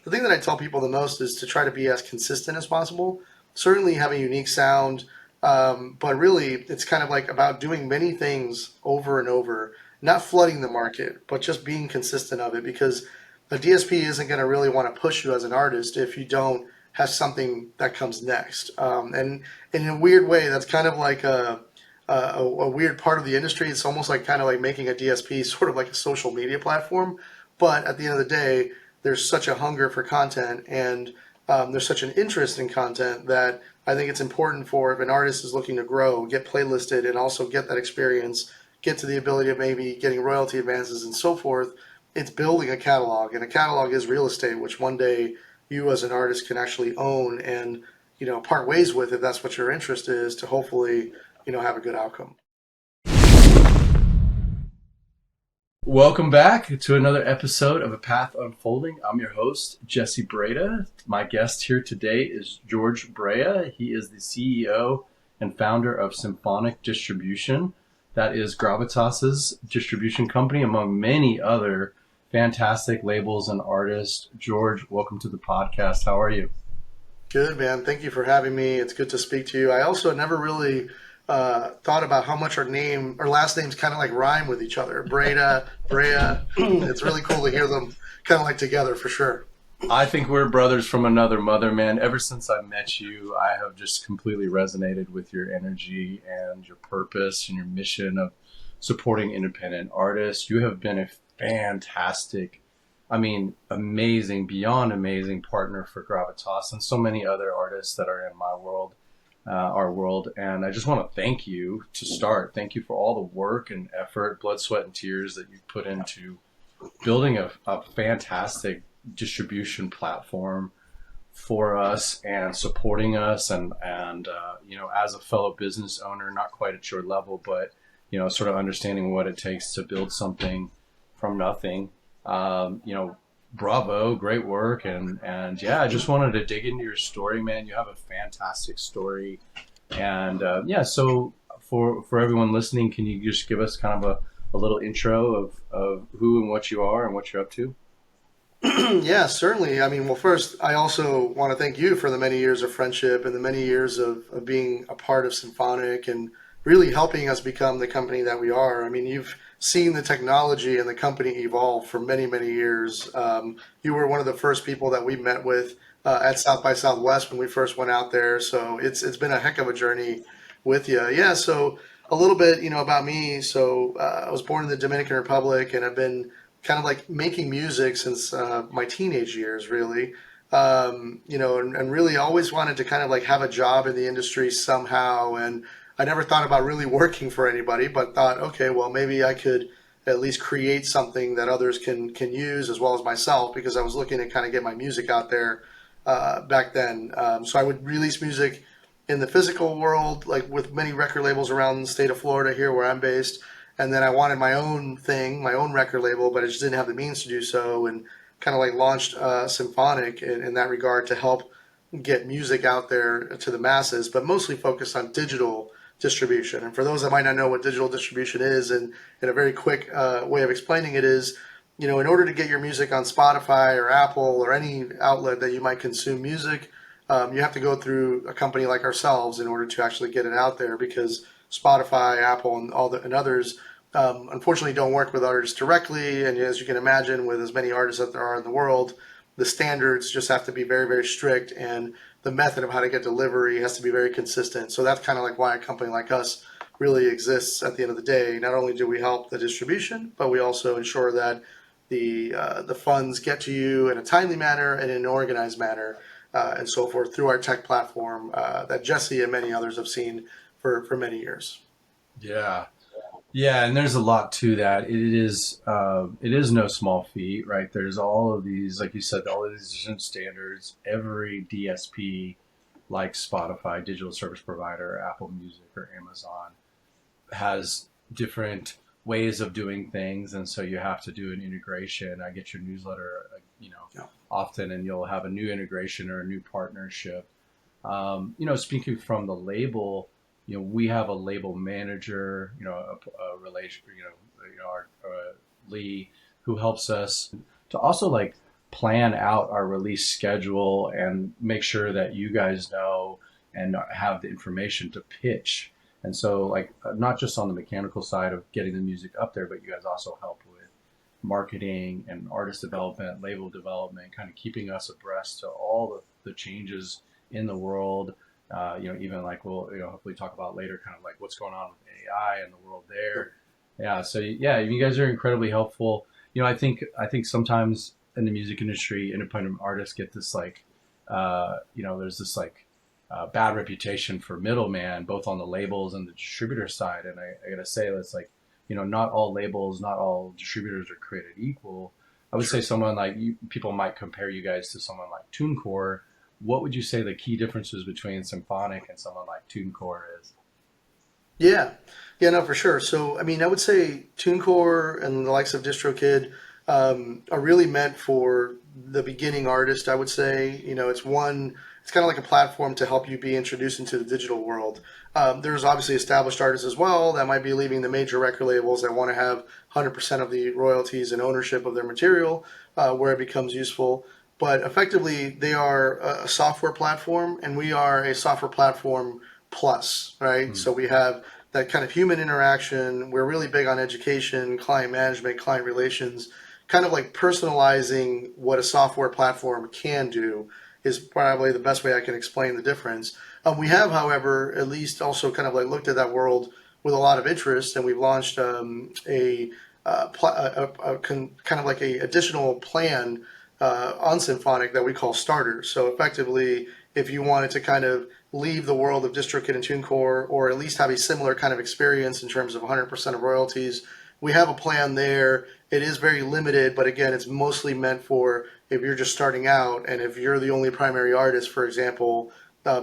the thing that I tell people the most is to try to be as consistent as possible. Certainly have a unique sound, but really it's kind of like about doing many things over and over, not flooding the market, but just being consistent of it because a DSP isn't going to really want to push you as an artist if you don't have something that comes next. And in a weird way, that's kind of like a weird part of the industry. It's almost like kind of like making a DSP sort of like a social media platform. But at the end of the day, there's such a hunger for content and there's such an interest in content that I think it's important for if an artist is looking to grow, get playlisted, and also get that experience, get to the ability of maybe getting royalty advances and so forth. It's building a catalog, and a catalog is real estate, which one day you as an artist can actually own and part ways with if that's what your interest is to hopefully have a good outcome. Welcome back to another episode of A Path Unfolding. I'm your host, Jorge Brea. My guest here today is Jorge Brea. He is the CEO and founder of Symphonic Distribution. That is Gravitas's distribution company, among many other fantastic labels and artists. Jorge, welcome to the podcast. How are you? Good, man. Thank you for having me. It's good to speak to you. I also never really thought about how much our last names kind of like rhyme with each other. Brea. It's really cool to hear them kind of like together for sure. I think we're brothers from another mother, man. Ever since I met you, I have just completely resonated with your energy and your purpose and your mission of supporting independent artists. You have been a fantastic, amazing, beyond amazing partner for Gravitas and so many other artists that are in my world. Our world. And I just want to thank you to start. Thank you for all the work and effort, blood, sweat, and tears that you've put into building a fantastic distribution platform for us and supporting us. And as a fellow business owner, not quite at your level, but, sort of understanding what it takes to build something from nothing. Bravo, great work, and yeah, I just wanted to dig into your story, man. You have a fantastic story, and so for everyone listening, can you just give us kind of a little intro of who and what you are and what you're up to? Yeah, certainly. Well, first, I also want to thank you for the many years of friendship and the many years of being a part of Symphonic and really helping us become the company that we are. You've seen the technology and the company evolve for many, many years. You were one of the first people that we met with at South by Southwest when we first went out there. So it's been a heck of a journey with you. Yeah, so a little bit, about me. So I was born in the Dominican Republic and I've been kind of like making music since my teenage years, really. And really always wanted to kind of like have a job in the industry somehow. And I never thought about really working for anybody, but thought, okay, well, maybe I could at least create something that others can use as well as myself, because I was looking to kind of get my music out there back then. So I would release music in the physical world, like with many record labels around the state of Florida here where I'm based. And then I wanted my own thing, my own record label, but I just didn't have the means to do so, and kind of like launched Symphonic in that regard to help get music out there to the masses, but mostly focused on digital distribution. And for those that might not know what digital distribution is, and in a very quick way of explaining it is, in order to get your music on Spotify or Apple or any outlet that you might consume music, you have to go through a company like ourselves in order to actually get it out there, because Spotify, Apple, and and others unfortunately don't work with artists directly. And as you can imagine, with as many artists that there are in the world, the standards just have to be very, very strict, and the method of how to get delivery has to be very consistent. So that's kind of like why a company like us really exists at the end of the day. Not only do we help the distribution, but we also ensure that the funds get to you in a timely manner and in an organized manner, and so forth, through our tech platform that Jesse and many others have seen for many years. Yeah. Yeah, and there's a lot to that. It is no small feat, right? There's all of these, like you said, all of these different standards. Every DSP, like Spotify, digital service provider, Apple Music, or Amazon, has different ways of doing things, and so you have to do an integration. I get your newsletter, often, and you'll have a new integration or a new partnership. Speaking from the label. We have a label manager, a relation, our Lee, who helps us to also like plan out our release schedule and make sure that you guys know and have the information to pitch. And so, like, not just on the mechanical side of getting the music up there, but you guys also help with marketing and artist development, label development, kind of keeping us abreast to all the changes in the world. Even like we'll hopefully talk about later, kind of like what's going on with AI and the world there. Yeah. So yeah, you guys are incredibly helpful. I think sometimes in the music industry, independent artists get this like, there's this like bad reputation for middleman, both on the labels and the distributor side. And I gotta say, that's like, not all labels, not all distributors are created equal. I would say someone like you, people might compare you guys to someone like TuneCore. What would you say the key differences between Symphonic and someone like TuneCore is? Yeah, yeah, no, for sure. So, I mean, I would say TuneCore and the likes of DistroKid are really meant for the beginning artist. I would say, it's kind of like a platform to help you be introduced into the digital world. There's obviously established artists as well that might be leaving the major record labels that want to have 100% of the royalties and ownership of their material, where it becomes useful. But effectively, they are a software platform, and we are a software platform plus, right? So we have that kind of human interaction. We're really big on education, client management, client relations, kind of like personalizing what a software platform can do is probably the best way I can explain the difference. We have, however, at least also kind of like looked at that world with a lot of interest, and we've launched kind of like a additional plan on Symphonic that we call starters. So effectively, if you wanted to kind of leave the world of DistroKid and TuneCore, or at least have a similar kind of experience in terms of 100% of royalties, we have a plan there. It is very limited, but again, it's mostly meant for if you're just starting out, and if you're the only primary artist, for example,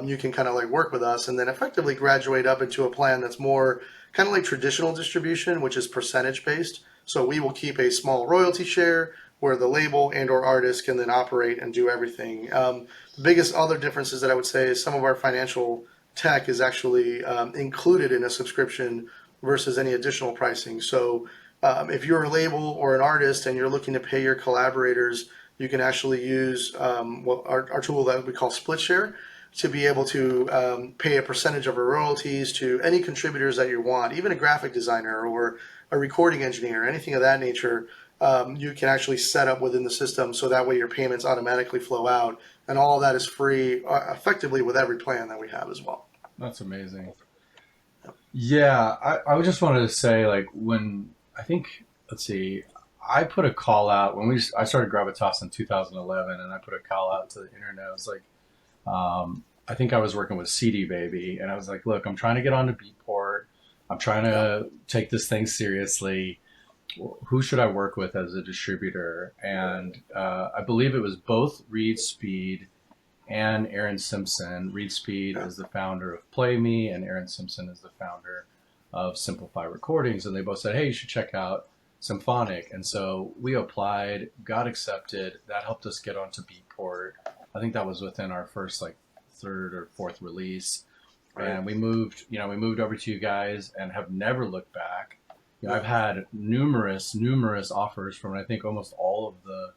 you can kind of like work with us and then effectively graduate up into a plan that's more kind of like traditional distribution, which is percentage based. So we will keep a small royalty share where the label and or artist can then operate and do everything. The biggest other differences that I would say is some of our financial tech is actually included in a subscription versus any additional pricing. So if you're a label or an artist and you're looking to pay your collaborators, you can actually use our tool that we call Split Share to be able to pay a percentage of our royalties to any contributors that you want, even a graphic designer or a recording engineer, anything of that nature. You can actually set up within the system so that way your payments automatically flow out, and all of that is free effectively with every plan that we have as well. That's amazing. Yeah, I just wanted to say, like, let's see, I put a call out I started Gravitas in 2011, and I put a call out to the internet. I was like, I think I was working with CD Baby, and I was like, look, I'm trying to get onto Beatport. I'm trying to take this thing seriously. Who should I work with as a distributor? And I believe it was both Reed Speed and Aaron Simpson. Reed Speed is the founder of Play Me, and Aaron Simpson is the founder of Simplify Recordings. And they both said, hey, you should check out Symphonic. And so we applied, got accepted. That helped us get onto Beatport. I think that was within our first like third or fourth release. Right. And we moved over to you guys and have never looked back. I've had numerous offers from, I think, almost all of the,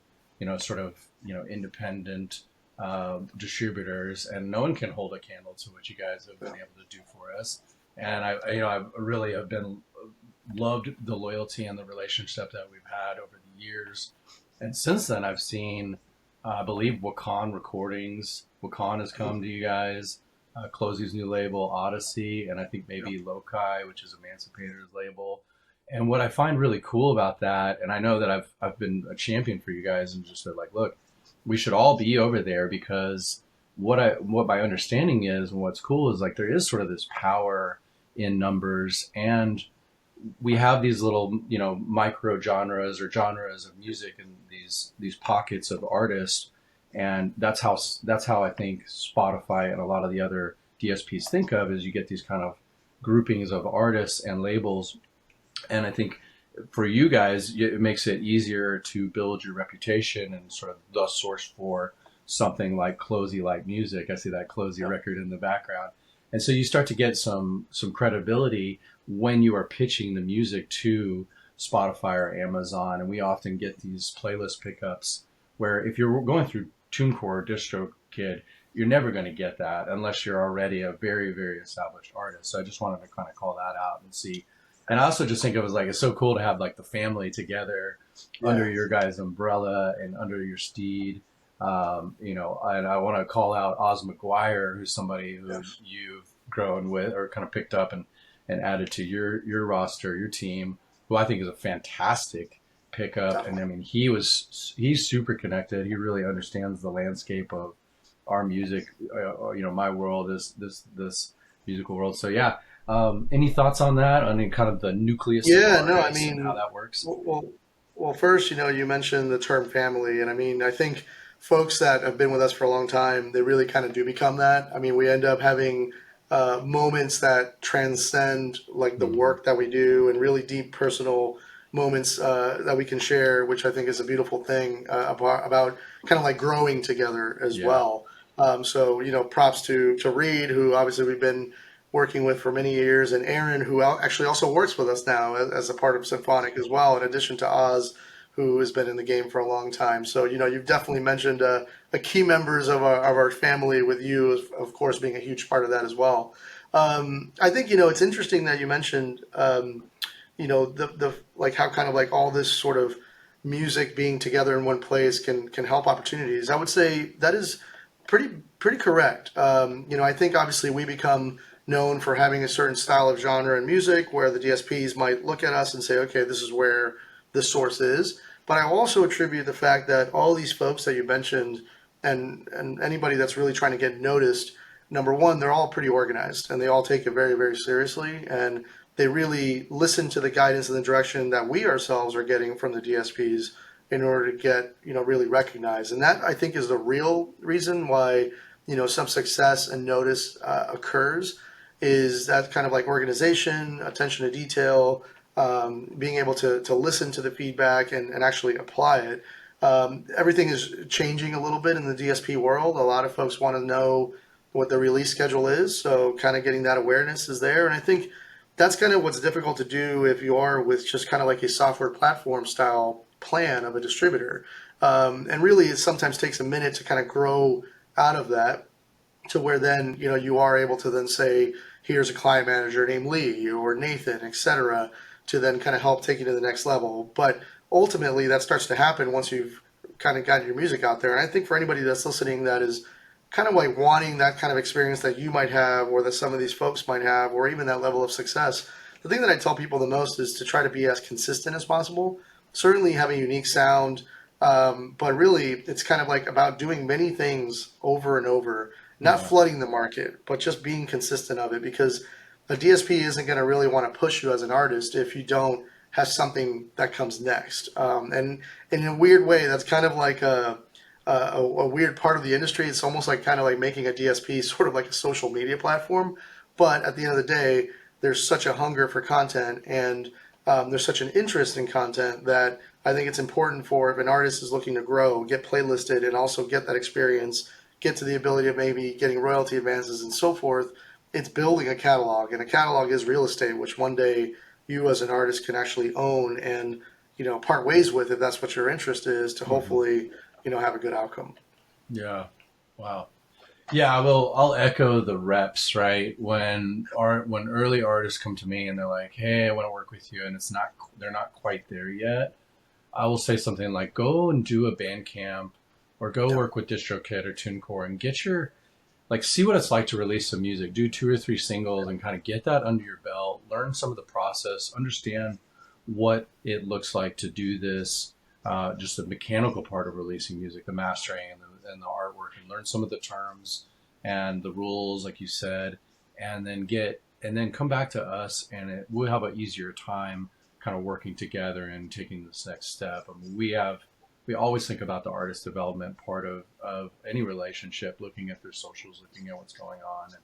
independent distributors, and no one can hold a candle to what you guys have been able to do for us. And I really have been loved the loyalty and the relationship that we've had over the years. And since then, I've seen, I believe, Wakan Recordings. Wakan has come to you guys. Clozy's new label, Odyssey, and I think maybe Loci, which is Emancipator's label. And what I find really cool about that, and I know that I've been a champion for you guys, and just said like, look, we should all be over there, because what my understanding is, and what's cool is like there is sort of this power in numbers, and we have these little micro genres or genres of music and these pockets of artists, and that's how I think Spotify and a lot of the other DSPs think of, is you get these kind of groupings of artists and labels. And I think for you guys, it makes it easier to build your reputation and sort of the source for something like Clozy like music. I see that Clozy record in the background. And so you start to get some credibility when you are pitching the music to Spotify or Amazon. And we often get these playlist pickups where if you're going through TuneCore or DistroKid, you're never going to get that unless you're already a very, very established artist. So I just wanted to kind of call that out and see. And I also just think it was like, it's so cool to have like the family together under Yeah. your guys' umbrella and under your steed. And I want to call out Oz McGuire, who's somebody who Yes. you've grown with or kind of picked up and added to your roster, your team, who I think is a fantastic pickup. And I Definitely. mean, he's super connected. He really understands the landscape of our music. My world is this musical world. So yeah. Any thoughts on that? On kind of the nucleus of Yeah, no, I artists and how mean, that works? well, well, first, you mentioned the term family, and I mean, I think folks that have been with us for a long time, they really kind of do become that. I mean, we end up having moments that transcend like the Hmm. work that we do, and really deep personal moments that we can share, which I think is a beautiful thing about kind of like growing together as Yeah. well. So, props to Reed, who obviously we've been working with for many years, and Aaron, who actually also works with us now as a part of Symphonic as well, in addition to Oz, who has been in the game for a long time. So, you've definitely mentioned a key members of our family, with you, of course, being a huge part of that as well. I think, it's interesting that you mentioned, the like how kind of like all this sort of music being together in one place can help opportunities. I would say that is pretty correct. I think obviously we become known for having a certain style of genre in music where the DSPs might look at us and say, okay, this is where the source is. But I also attribute the fact that all these folks that you mentioned, and anybody that's really trying to get noticed, number one, they're all pretty organized and they all take it very, very seriously. And they really listen to the guidance and the direction that we ourselves are getting from the DSPs in order to get, really recognized. And that, I think, is the real reason why, some success and notice occurs, is that kind of like organization, attention to detail, being able to listen to the feedback and actually apply it. Everything is changing a little bit in the DSP world. A lot of folks want to know what the release schedule is, so kind of getting that awareness is there. And I think that's kind of what's difficult to do if you are with just kind of like a software platform style plan of a distributor. And really, it sometimes takes a minute to kind of grow out of that to where then you are able to then say, here's a client manager named Lee or Nathan, etc., to then kind of help take you to the next level. But ultimately, that starts to happen once you've kind of gotten your music out there. And I think for anybody that's listening that is kind of like wanting that kind of experience that you might have, or that some of these folks might have, or even that level of success, the thing that I tell people the most is to try to be as consistent as possible. Certainly have a unique sound, but really it's kind of like about doing many things over and over, not Yeah. flooding the market, but just being consistent of it, because a DSP isn't going to really want to push you as an artist if you don't have something that comes next. And in a weird way, that's kind of like a weird part of the industry. It's almost like kind of like making a DSP sort of like a social media platform. But at the end of the day, there's such a hunger for content, and there's such an interest in content, that I think it's important for, if an artist is looking to grow, get playlisted, and also get that experience, get to the ability of maybe getting royalty advances and so forth. It's building a catalog, and a catalog is real estate, which one day you as an artist can actually own and part ways with, if that's what your interest is, to Hmm. hopefully have a good outcome. Yeah. Wow. Yeah, well, I'll echo the reps, right? When early artists come to me and they're like, "Hey, I want to work with you," and they're not quite there yet. I will say something like, "Go and do a band camp, or go Yeah. work with DistroKid or TuneCore and get your see what it's like to release some music. Do two or three singles and kind of get that under your belt. Learn some of the process. Understand what it looks like to do this. Just the mechanical part of releasing music, the mastering and the artwork, and learn some of the terms and the rules, like you said, and then come back to us, and we'll have an easier time kind of working together and taking this next step. I mean, we always think about the artist development part of any relationship, looking at their socials, looking at what's going on,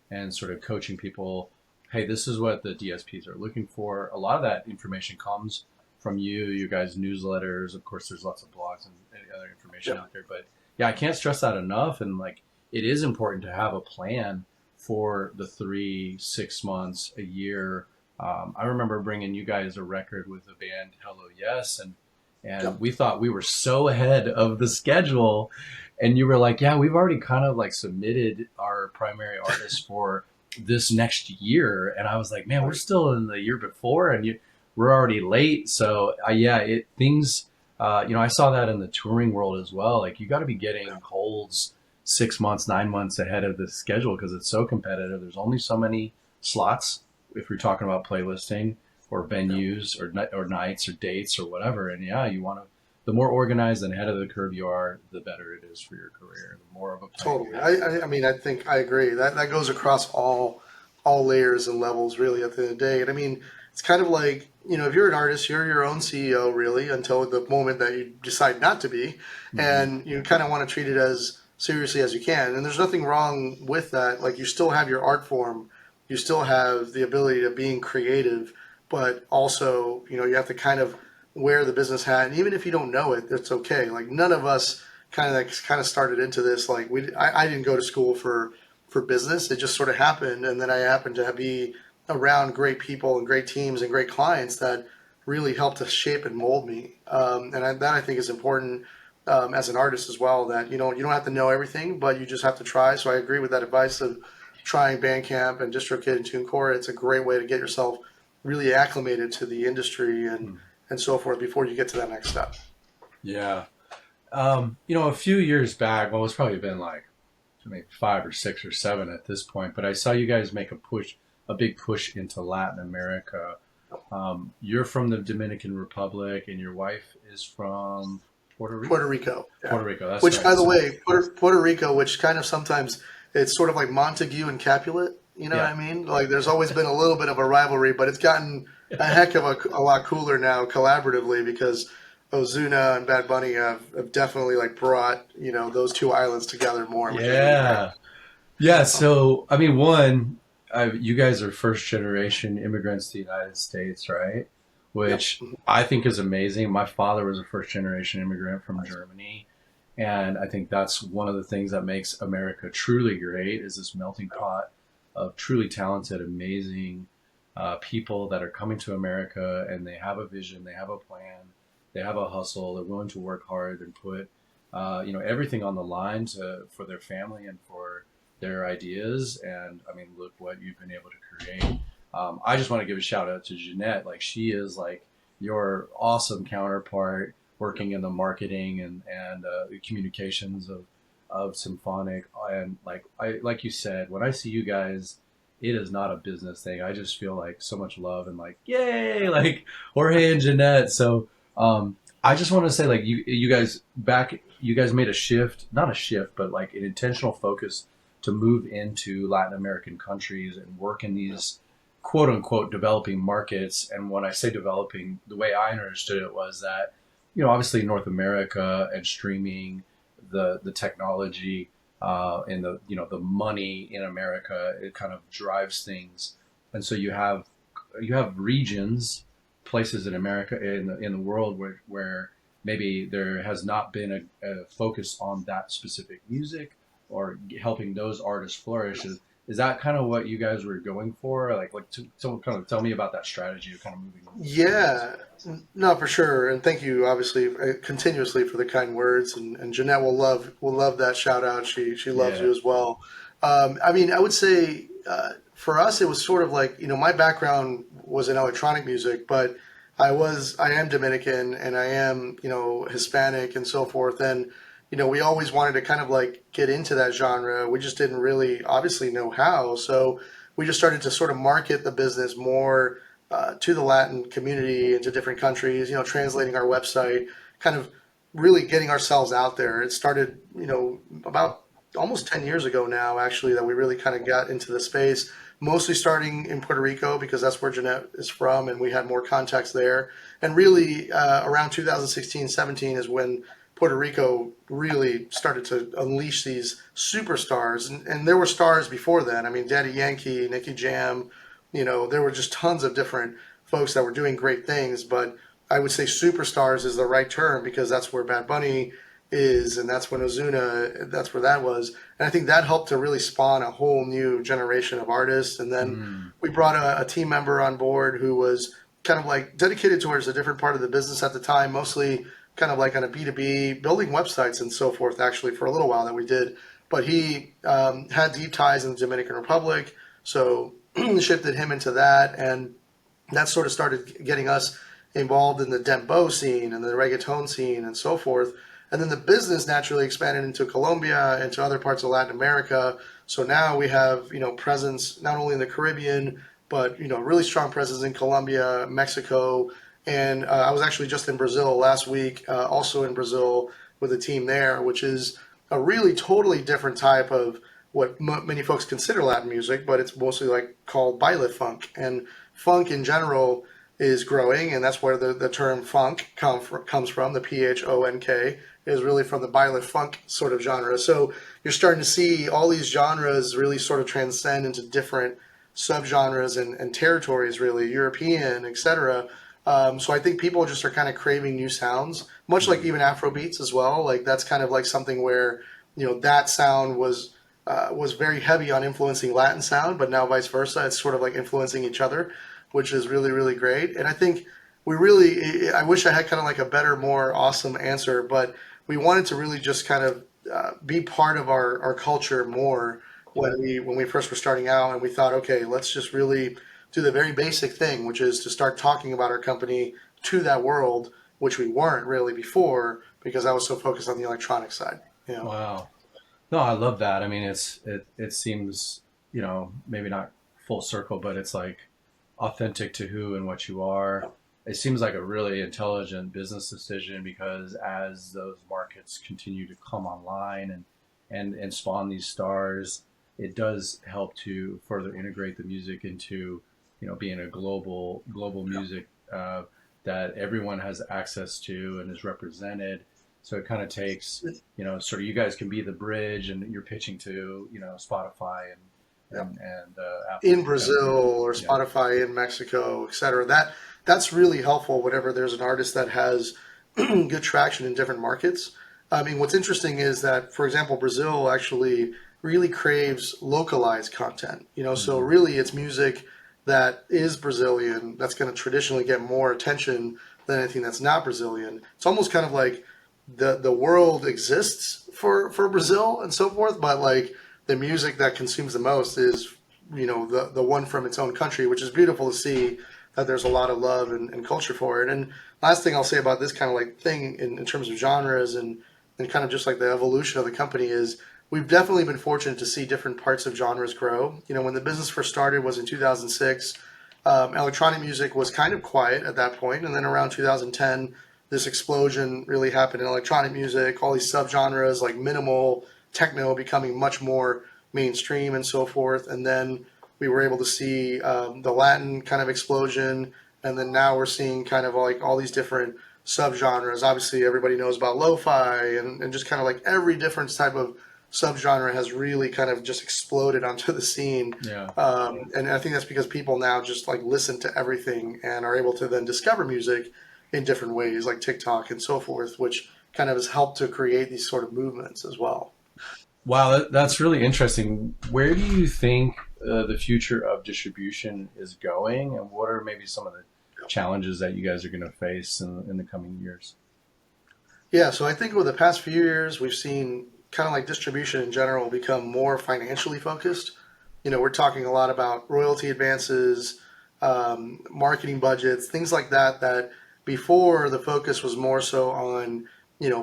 and sort of coaching people. Hey, this is what the DSPs are looking for. A lot of that information comes from you guys' newsletters. Of course, there's lots of blogs and other information Yeah. out there. But yeah, I can't stress that enough. And like, it is important to have a plan for the 3 6 months a year. I remember bringing you guys a record with the band Hello Yes, and and Yep. we thought we were so ahead of the schedule. And you were like, yeah, we've already kind of like submitted our primary artists for this next year. And I was like, man, we're Right. still in the year before, and we're already late. So yeah, it things. I saw that in the touring world as well. Like you got to be getting holds 6 months, 9 months ahead of the schedule because it's so competitive. There's only so many slots if you're talking about playlisting or Yep. venues or nights or dates or whatever. And yeah, you want to. The more organized and ahead of the curve you are, the better it is for your career. The more of a plan you Totally. have. I mean, I think I agree. That goes across all layers and levels, really, at the end of the day. And I mean, it's kind of like, if you're an artist, you're your own CEO, really, until the moment that you decide not to be. Mm-hmm. And you kind of want to treat it as seriously as you can. And there's nothing wrong with that. Like, you still have your art form, you still have the ability to being creative, but also, you have to kind of wear the business hat. And even if you don't know it, it's okay. Like, none of us kind of started into this. Like, I didn't go to school for business. It just sort of happened, and then I happened to be around great people and great teams and great clients that really helped to shape and mold me. That I think is important, as an artist as well. That you don't have to know everything, but you just have to try. So I agree with that advice of trying Bandcamp and DistroKid and TuneCore. It's a great way to get yourself really acclimated to the industry and so forth before you get to that next step. Yeah. A few years back, well, it's probably been like maybe 5 or 6 or 7 at this point, but I saw you guys make a big push into Latin America. You're from the Dominican Republic, and your wife is from Puerto Rico. Puerto Rico, yeah. Puerto Rico, that's Which, by right. the So, way, Puerto Rico, which kind of sometimes it's sort of like Montague and Capulet. You know what yeah. I mean? Like, there's always been a little bit of a rivalry, but it's gotten a heck of a lot cooler now collaboratively because Ozuna and Bad Bunny have definitely like brought those two islands together more, which is really great. Yeah. Yeah. So, So, I mean, you guys are first generation immigrants to the United States, right? yep. Which I think is amazing. My father was a first generation immigrant from Nice. Germany. And I think that's one of the things that makes America truly great is this melting pot of truly talented, amazing people that are coming to America and they have a vision, they have a plan, they have a hustle, they're willing to work hard and put everything on the line for their family and for their ideas. And I mean, look what you've been able to create. I just want to give a shout out to Jeanette. Like she is like your awesome counterpart working in the marketing and the communications of Symphonic. And like you said, when I see you guys, it is not a business thing. I just feel like so much love and like yay, like Jorge and Jeanette. So I just want to say like you guys made a shift, not a shift, but like an intentional focus to move into Latin American countries and work in these quote unquote developing markets. And when I say developing, the way I understood it was that, obviously North America and streaming, the technology, and the money in America, it kind of drives things. And so you have regions, places in America in the world where maybe there has not been a focus on that specific music or helping those artists flourish. Is that kind of what you guys were going for? Like to kind of tell me about that strategy of kind of moving towards this. Yeah, no, for sure, and thank you, obviously, continuously for the kind words, and Jeanette will love that shout out. She loves Yeah. you as well. I mean, I would say, for us, it was sort of like, my background was in electronic music, but I am Dominican and I am Hispanic and so forth, and we always wanted to kind of like get into that genre. We just didn't really obviously know how, so we just started to sort of market the business more, to the Latin community and to different countries, translating our website, kind of really getting ourselves out there. It started, about almost 10 years ago now, actually, that we really kind of got into the space, mostly starting in Puerto Rico because that's where Jeanette is from and we had more contacts there. And really, around 2016, 17 is when Puerto Rico really started to unleash these superstars. And there were stars before then. I mean, Daddy Yankee, Nicky Jam, there were just tons of different folks that were doing great things. But I would say superstars is the right term because that's where Bad Bunny is, and that's when Ozuna, that's where that was. And I think that helped to really spawn a whole new generation of artists. And then Mm. we brought a team member on board who was kind of like dedicated towards a different part of the business at the time, mostly kind of like on a B2B, building websites and so forth, actually, for a little while that we did. But he had deep ties in the Dominican Republic, so shifted him into that. And that sort of started getting us involved in the dembow scene and the reggaeton scene and so forth. And then the business naturally expanded into Colombia and to other parts of Latin America. So now we have, presence not only in the Caribbean, but, really strong presence in Colombia, Mexico. And I was actually just in Brazil last week, also in Brazil with a team there, which is a really totally different type of what many folks consider Latin music, but it's mostly like called baile funk. And funk in general is growing, and that's where the term funk comes from. The PHONK is really from the baile funk sort of genre. So you're starting to see all these genres really sort of transcend into different subgenres and territories, really, European, etc. So I think people just are kind of craving new sounds, much like even Afro beats as well. Like that's kind of like something where that sound was very heavy on influencing Latin sound, but now vice versa. It's sort of like influencing each other, which is really, really great. And I think I wish I had kind of like a better, more awesome answer, but we wanted to really just kind of be part of our culture more when we first were starting out. And we thought, okay, let's just really do the very basic thing, which is to start talking about our company to that world, which we weren't really before because I was so focused on the electronic side. Wow. No, I love that. I mean, it seems, maybe not full circle, but it's like authentic to who and what you are. It seems like a really intelligent business decision because as those markets continue to come online and spawn these stars, it does help to further integrate the music into, being a global music that everyone has access to and is represented. So it kind of takes, sort of you guys can be the bridge and you're pitching to, Spotify and Apple In to kind of Brazil or yeah. Spotify in Mexico, et cetera. That's really helpful whenever there's an artist that has good traction in different markets. I mean, what's interesting is that, for example, Brazil actually really craves localized content. So Mm-hmm. really it's music that is Brazilian that's going to traditionally get more attention than anything that's not Brazilian. It's almost kind of like the world exists for Brazil and so forth, but like the music that consumes the most is the one from its own country, which is beautiful to see that there's a lot of love and culture for it. And last thing I'll say about this kind of like thing in terms of genres and kind of just like the evolution of the company is we've definitely been fortunate to see different parts of genres grow. When the business first started was in 2006. Electronic music was kind of quiet at that point, and then around 2010 this explosion really happened in electronic music, all these subgenres like minimal techno becoming much more mainstream and so forth. And then we were able to see the Latin kind of explosion. And then now we're seeing kind of like all these different subgenres. Obviously, everybody knows about lo-fi and just kind of like every different type of subgenre has really kind of just exploded onto the scene. Yeah. And I think that's because people now just like listen to everything and are able to then discover music in different ways, like TikTok and so forth, which kind of has helped to create these sort of movements as well. Wow, that's really interesting. Where do you think the future of distribution is going, and what are maybe some of the challenges that you guys are going to face in the coming years? Yeah, so I think over the past few years, we've seen kind of like distribution in general become more financially focused. We're talking a lot about royalty advances, marketing budgets, things like that, that before the focus was more so on,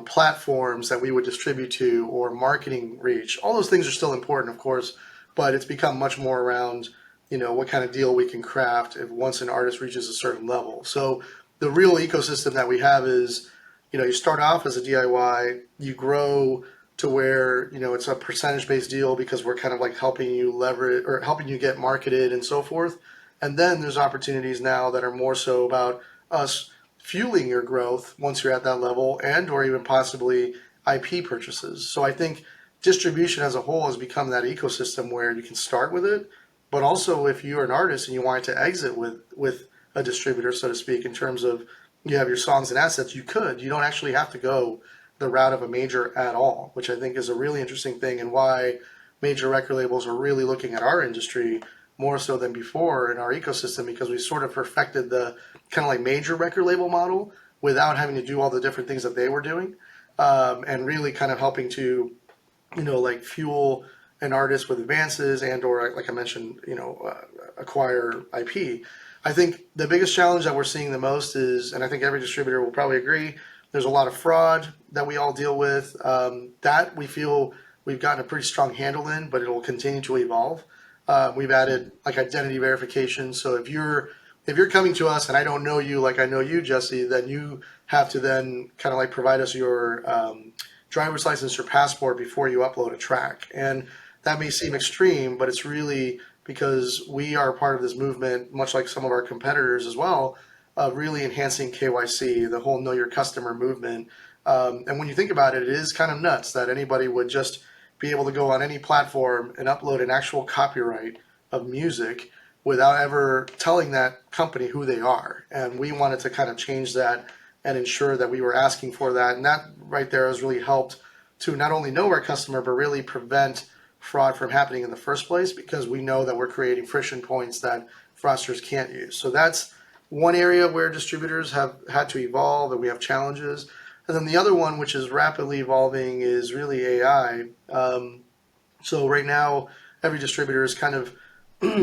platforms that we would distribute to or marketing reach. All those things are still important, of course, but it's become much more around, what kind of deal we can craft if once an artist reaches a certain level. So the real ecosystem that we have is, you start off as a DIY, you grow to where, it's a percentage based deal because we're kind of like helping you leverage or helping you get marketed and so forth. And then there's opportunities now that are more so about us fueling your growth once you're at that level and or even possibly IP purchases. So I think distribution as a whole has become that ecosystem where you can start with it, but also if you're an artist and you want to exit with a distributor, so to speak, in terms of you have your songs and assets, you could. You don't actually have to go the route of a major at all, which I think is a really interesting thing and why major record labels are really looking at our industry more so than before in our ecosystem because we sort of perfected the kind of like major record label model without having to do all the different things that they were doing, and really kind of helping to, like fuel an artist with advances and or like I mentioned, acquire IP. I think the biggest challenge that we're seeing the most is, and I think every distributor will probably agree, there's a lot of fraud that we all deal with. That we feel we've gotten a pretty strong handle in, but it will continue to evolve. We've added like identity verification. So if you're coming to us and I don't know you like I know you, Jesse, then you have to then kind of like provide us your driver's license or passport before you upload a track. And that may seem extreme, but it's really because we are part of this movement, much like some of our competitors as well, of really enhancing KYC, the whole know your customer movement. And when you think about it, it is kind of nuts that anybody would just be able to go on any platform and upload an actual copyright of music without ever telling that company who they are. And we wanted to kind of change that and ensure that we were asking for that. And that right there has really helped to not only know our customer, but really prevent fraud from happening in the first place because we know that we're creating friction points that fraudsters can't use. So that's one area where distributors have had to evolve and we have challenges. And then the other one, which is rapidly evolving, is really AI. So right now, every distributor is kind of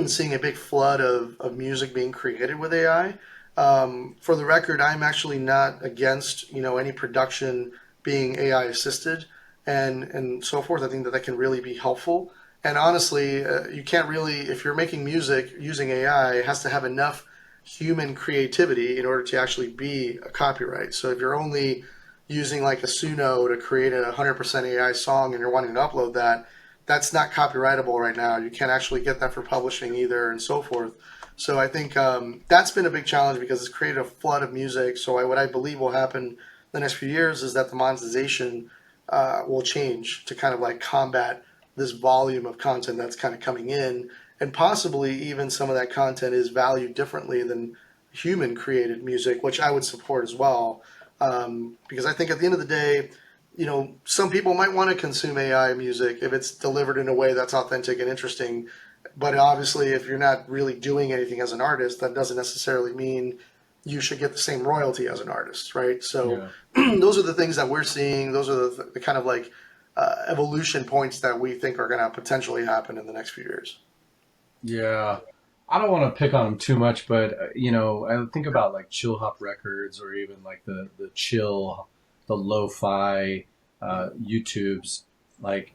seeing a big flood of music being created with AI. For the record, I'm actually not against any production being AI assisted and so forth. I think that can really be helpful. And honestly, you can't really, if you're making music using AI, it has to have enough human creativity in order to actually be a copyright. So if you're only using like a Suno to create a 100% AI song and you're wanting to upload that, that's not copyrightable right now. You can't actually get that for publishing either and so forth. So I think that's been a big challenge because it's created a flood of music. So what I believe will happen the next few years is that the monetization will change to kind of like combat this volume of content that's kind of coming in. And possibly even some of that content is valued differently than human created music, which I would support as well. Because I think at the end of the day, some people might want to consume AI music if it's delivered in a way that's authentic and interesting. But obviously, if you're not really doing anything as an artist, that doesn't necessarily mean you should get the same royalty as an artist, right? So those are the things that we're seeing. Those are the kind of like evolution points that we think are going to potentially happen in the next few years. Yeah. I don't want to pick on them too much, but I think about like chill hop records or even like the chill, the lo-fi YouTubes. Like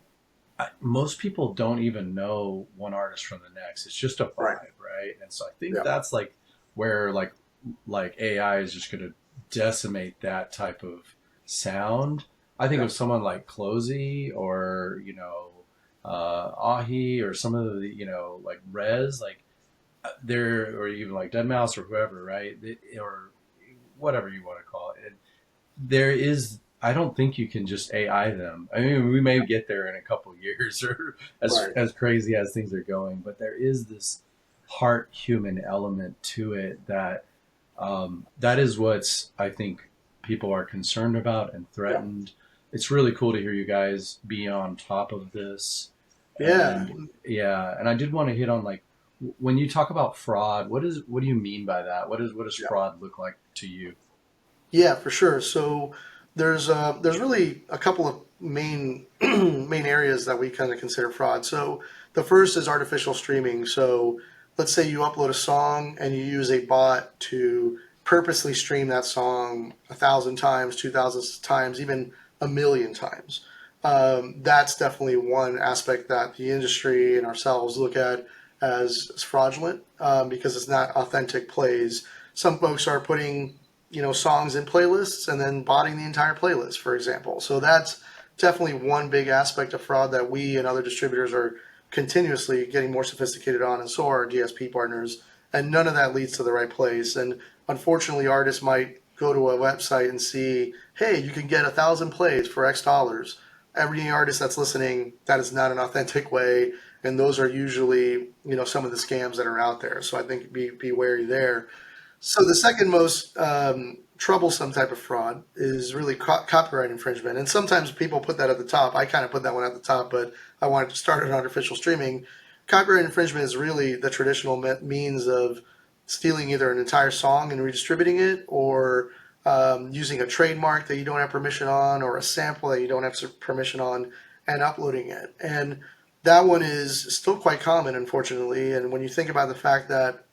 most people don't even know one artist from the next. It's just a vibe, Right. right? And so I think Yeah. that's like where like AI is just going to decimate that type of sound. I think Yeah. of someone like Closey or Ahi or some of the like Rez like there or even like Dead Mouse or whoever, right? Or whatever you want to call it. There is, I don't think you can just AI them. I mean, we may get there in a couple of years or Right. as crazy as things are going, but there is this heart human element to it that is what's, I think, people are concerned about and Yeah. threatened. It's really cool to hear you guys be on top of this. Yeah. And yeah, and I did want to hit on like when you talk about fraud, what do you mean by that? What does Yeah. fraud look like to you? Yeah, for sure. So there's really a couple of main main areas that we kind of consider fraud. So the first is artificial streaming. So let's say you upload a song and you use a bot to purposely stream that song 1,000 times, 2,000 times, even a million times. That's definitely one aspect that the industry and ourselves look at as fraudulent because it's not authentic plays. Some folks are putting songs in playlists and then botting the entire playlist, for example. So that's definitely one big aspect of fraud that we and other distributors are continuously getting more sophisticated on, and so are our DSP partners. And none of that leads to the right place. And unfortunately, artists might go to a website and see, hey, you can get 1,000 plays for X dollars. Every artist that's listening, that is not an authentic way. And those are usually, some of the scams that are out there. So I think be wary there. So the second most troublesome type of fraud is really copyright infringement, and sometimes people put that at the top. I kind of put that one at the top, but I wanted to start on artificial streaming. copyright infringement is really the traditional means of stealing either an entire song and redistributing it, or using a trademark that you don't have permission on, or a sample that you don't have permission on, and uploading it. And that one is still quite common, unfortunately. And when you think about the fact that,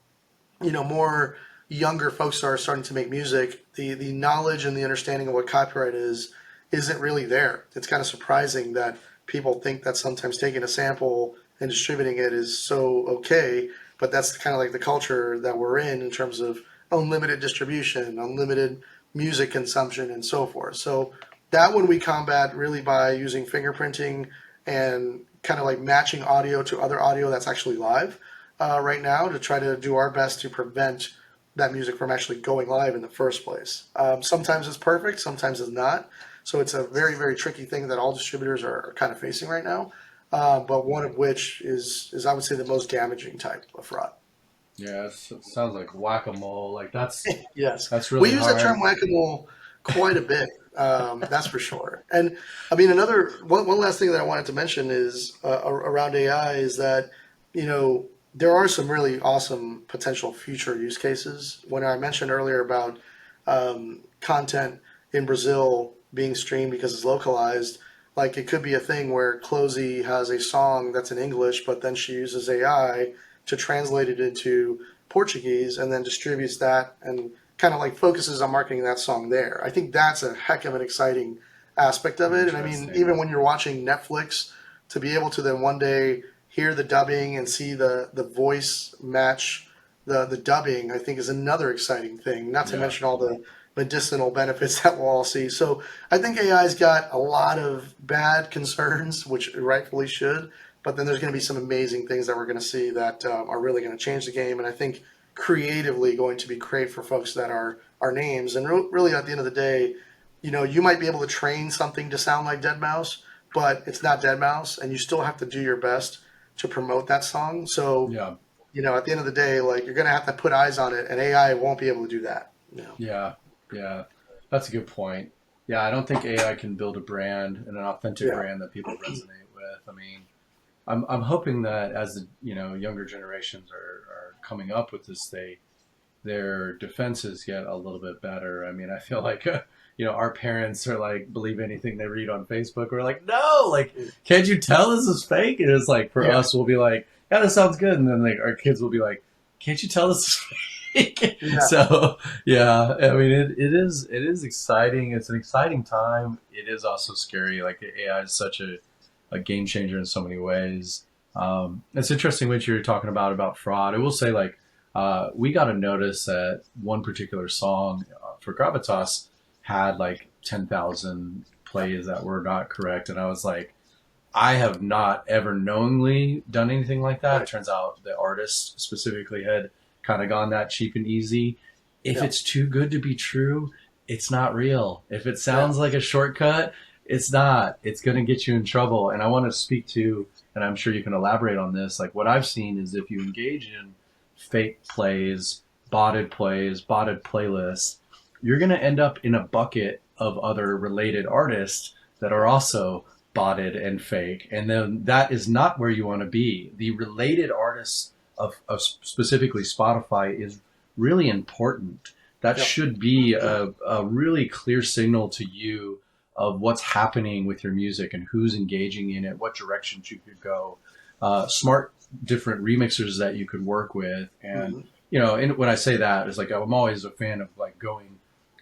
more younger folks are starting to make music, the knowledge and the understanding of what copyright isn't really there. It's kind of surprising that people think that sometimes taking a sample and distributing it is so okay, but that's kind of like the culture that we're in terms of unlimited distribution, unlimited music consumption, and so forth. So that one we combat really by using fingerprinting and kind of like matching audio to other audio that's actually live right now, to try to do our best to prevent that music from actually going live in the first place. Sometimes it's perfect, sometimes it's not. So it's a very, very tricky thing that all distributors are kind of facing right now. But one of which is I would say the most damaging type of fraud. Yeah, it sounds like whack-a-mole. Like Yes, that's we really use that hard. term whack-a-mole quite a bit. That's for sure. And I mean, another one last thing that I wanted to mention is around AI is that there are some really awesome potential future use cases. When I mentioned earlier about content in Brazil being streamed because it's localized, like it could be a thing where Closey has a song that's in English, but then she uses AI to translate it into Portuguese and then distributes that and kind of like focuses on marketing that song there. I think that's a heck of an exciting aspect of it. And I mean, Interesting. even when you're watching Netflix, to be able to then one day hear the dubbing and see the voice match the dubbing, I think is another exciting thing, not to Yeah. mention all the medicinal benefits that we'll all see. So I think AI's got a lot of bad concerns, which it rightfully should, but then there's going to be some amazing things that we're going to see that are really going to change the game. And I think creatively going to be great for folks that are names. And really, at the end of the day, you might be able to train something to sound like Dead Mouse, but it's not Dead Mouse, and you still have to do your best to promote that song. So, Yeah. at the end of the day, like you're going to have to put eyes on it, and AI won't be able to do that. Yeah. Yeah. That's a good point. Yeah, I don't think AI can build a brand and an authentic Yeah. brand that people resonate with. I mean, I'm hoping that as the younger generations are coming up with this, their defenses get a little bit better. I mean, I feel like our parents are like believe anything they read on Facebook. We're like, no, like, can't you tell this is fake? And it's like for Yeah. us, we'll be like, yeah, that sounds good, and then like our kids will be like, can't you tell this is fake? Yeah. So yeah, I mean, it is exciting. It's an exciting time. It is also scary. Like the AI is such a game changer in so many ways. It's interesting what you're talking about fraud. I will say, like, we got a notice that one particular song for Gravitas had like 10,000 plays that were not correct. And I was like, I have not ever knowingly done anything like that. It Right. turns out the artist specifically had kind of gone that cheap and easy. If Yeah. it's too good to be true, it's not real. If it Yeah. sounds like a shortcut, it's not. It's going to get you in trouble. And I want to speak to, and I'm sure you can elaborate on this, like what I've seen is if you engage in fake plays, botted playlists, you're going to end up in a bucket of other related artists that are also botted and fake. And then that is not where you want to be. The related artists of specifically Spotify is really important. That Yeah. should be a really clear signal to you of what's happening with your music and who's engaging in it, what directions you could go, smart different remixers that you could work with. And, Hmm. and when I say that, it's like I'm always a fan of like going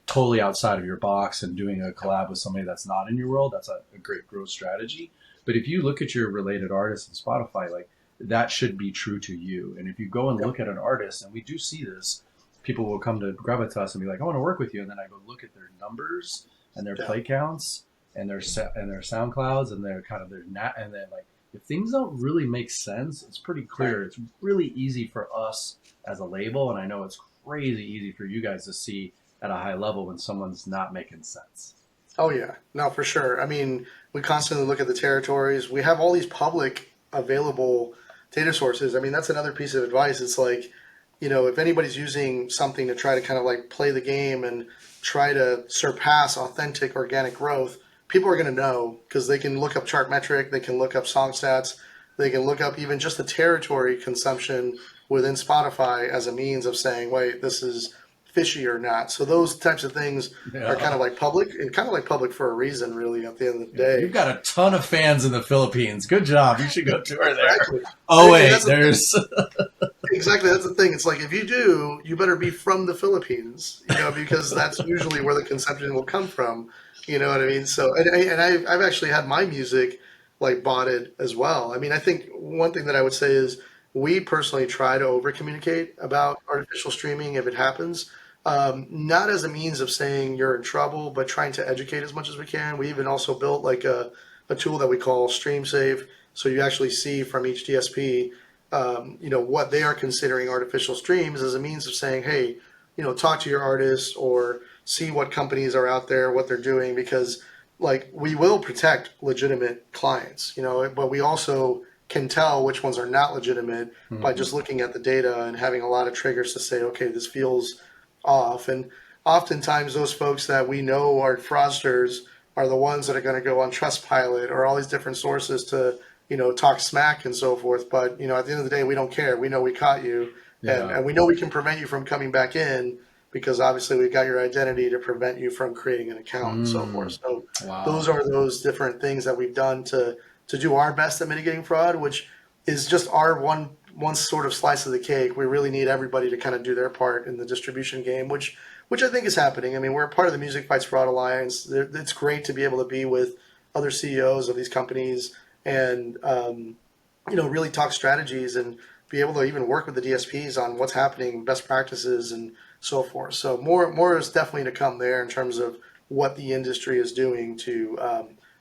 totally outside of your box and doing a collab with somebody that's not in your world. That's a great growth strategy. But if you look at your related artists in Spotify, like that should be true to you. And if you go and Yeah. look at an artist, and we do see this, people will come to Gravitas and be like, I want to work with you. And then I go look at their numbers and their Yeah. play counts and their SoundClouds and their kind of and then like if things don't really make sense, it's pretty clear. Right. It's really easy for us as a label, and I know it's crazy easy for you guys to see at a high level when someone's not making sense. Oh yeah, no, for sure. I mean, we constantly look at the territories. We have all these public available data sources. I mean, that's another piece of advice. It's like, if anybody's using something to try to kind of like play the game and try to surpass authentic organic growth, people are going to know because they can look up chart metric, they can look up song stats. They can look up even just the territory consumption within Spotify as a means of saying, wait, this is fishy or not. So those types of things are kind Yeah. of like public, and kind of like public for a reason, really, at the end of the Yeah, you've day. got a ton of fans in the Philippines. Good job. You should go tour there. Exactly. Oh And wait, that's the thing. there's Exactly, that's the thing. It's like if you do, you better be from the Philippines, because that's usually where the consumption will come from. You know what I mean? So, I've actually had my music like botted as well. I mean, I think one thing that I would say is we personally try to over communicate about artificial streaming if it happens, not as a means of saying you're in trouble, but trying to educate as much as we can. We even also built like a tool that we call StreamSafe, so you actually see from each DSP what they are considering artificial streams as a means of saying, hey, talk to your artists or see what companies are out there, what they're doing, because like we will protect legitimate clients, but we also can tell which ones are not legitimate by Mhm. just looking at the data and having a lot of triggers to say, okay, this feels off. And oftentimes those folks that we know are fraudsters are the ones that are going to go on Trustpilot or all these different sources to talk smack and so forth. But, at the end of the day, we don't care. We know we caught you, and, Yeah. and we know we can prevent you from coming back in because obviously we've got your identity to prevent you from creating an account and so forth. Mm. So those Wow. are those different things that we've done to do our best at mitigating fraud, which is just our one sort of slice of the cake. We really need everybody to kind of do their part in the distribution game, which I think is happening. I mean, we're a part of the Music Fights Fraud Alliance. It's great to be able to be with other CEOs of these companies and really talk strategies and be able to even work with the DSPs on what's happening, best practices, and so forth. So more is definitely to come there in terms of what the industry is doing to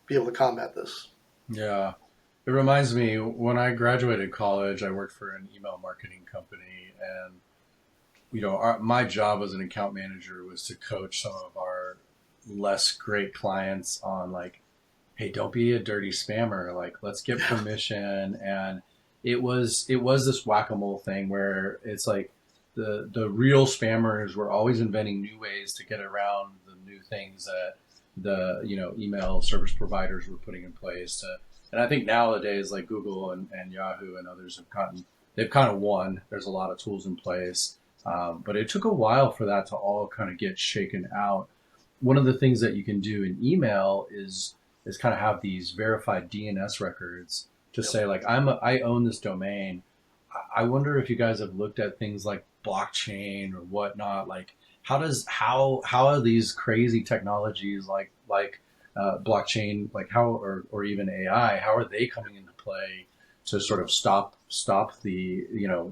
be able to combat this. Yeah. It reminds me when I graduated college, I worked for an email marketing company, and my job as an account manager was to coach some of our less great clients on like, hey, don't be a dirty spammer. Like, let's get permission. And it was this whack a mole thing where it's like the real spammers were always inventing new ways to get around the new things that the email service providers were putting in place. And I think nowadays, like Google and Yahoo and others they've kind of won. There's a lot of tools in place, but it took a while for that to all kind of get shaken out. One of the things that you can do in email is kind of have these verified DNS records to Yep. say like I own this domain. I wonder if you guys have looked at things like blockchain or whatnot. Like how are these crazy technologies like blockchain, like how or even AI, how are they coming into play to sort of stop the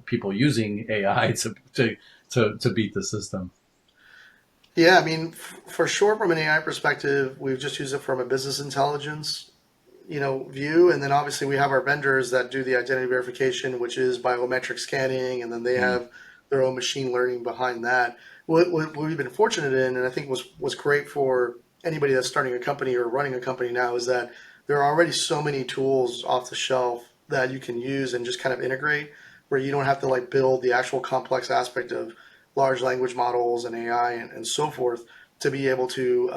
people using AI to beat the system? Yeah, I mean, for sure, from an AI perspective, we've just used it from a business intelligence, view, and then obviously we have our vendors that do the identity verification, which is biometric scanning, and then they Mm. have their own machine learning behind that. What we've been fortunate in, and I think was great for anybody that's starting a company or running a company now, is that there are already so many tools off the shelf that you can use and just kind of integrate, where you don't have to like build the actual complex aspect of large language models and AI and so forth to be able to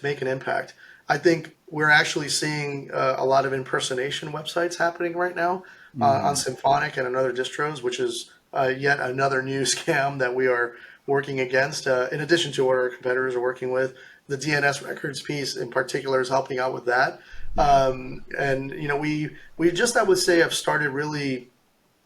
make an impact. I think we're actually seeing a lot of impersonation websites happening right now on Mm. Symphonic and on other distros, which is yet another new scam that we are working against. In addition to what our competitors are working with, the DNS records piece in particular is helping out with that. Yeah. And we just, I would say, have started really